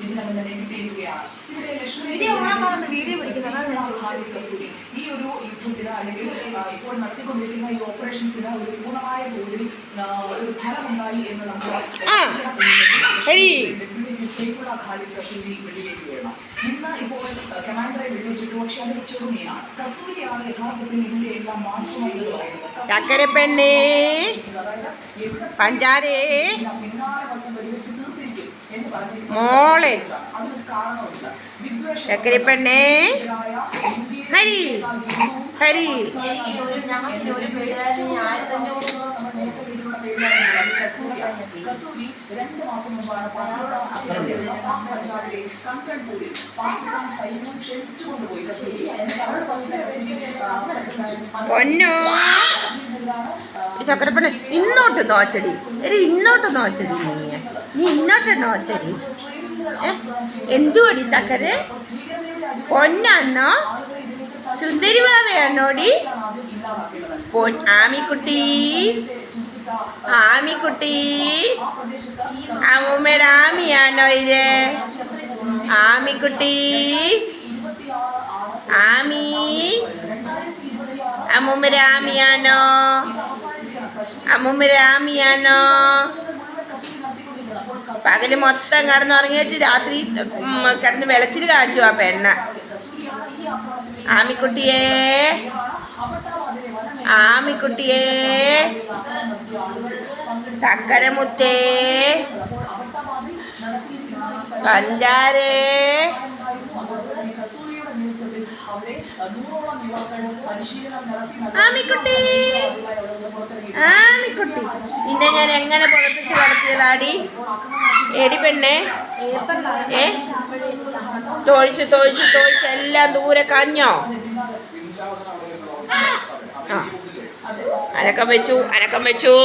ഇതിനകം തന്നെ കിട്ടിയിരിക്കുകയാണ്. ഇവിടെ ഈ ഒരു യുദ്ധത്തിന് അല്ലെങ്കിൽ ഇപ്പോൾ നടത്തിക്കൊണ്ടിരിക്കുന്ന ഈ ഓപ്പറേഷൻസിന് ഒരു പൂർണ്ണമായ തോതിൽ ഒരു ഫലമുണ്ടായി എന്ന് നമ്മൾ വെടിവെക്കുകയാണ്. ഇന്ന് ഇപ്പോൾ കമാൻഡറെ വെടിവെച്ചിട്ട് പക്ഷെ അത് ചെറുമീനാണ്. കസൂരിയാണ് യഥാർത്ഥത്തിൽ ഇതിന്റെ എല്ലാം മാസ്റ്റർ മൈൻഡ് ചക്കരപ്പെണ്ണേ പഞ്ചാരേ മോളെ ചക്കരപ്പെണ്ണേ ഹരി ഹരി പൊന്നോ ചക്കരപ്പെണ്ണ ഇന്നോട്ട് നോച്ചടി ഇന്നോട്ട് നോച്ചടി നീ ഇന്നോട്ട് നോച്ചടി എന്തുവടി ചക്കരെ പൊന്നാണോ ചുന്ദരി ബാവയാണോടി ആമിക്കുട്ടി ആമിക്കുട്ടി അമ്മൂമ്മയുടെ ആമിയാണോ ഇത് ആമിക്കുട്ടി ആമി അമ്മൂമ്മയുടെ ആമിയാണോ അമ്മൂമ്മയുടെ ആമിയാണോ പകല് മൊത്തം കിടന്നുറങ്ങിച്ച് രാത്രി കിടന്ന് വെളച്ചിൽ കാണിച്ചു ആ പെണ്ണ ആമിക്കുട്ടിയേ ആമിക്കുട്ടിയേ തക്കരമുത്തേ പഞ്ചാരേ ആമിക്കുട്ടി ആമിക്കുട്ടി നിന്നെ ഞാൻ എങ്ങനെ പുറപ്പിച്ച് വളർത്തിയതാടി എടി പെണ്ണെ തൊഴിച്ച് തൊഴിച്ച് തൊഴിച്ച് എല്ലാം ദൂരെ കഞ്ഞോ ആ അനക്കം വെച്ചു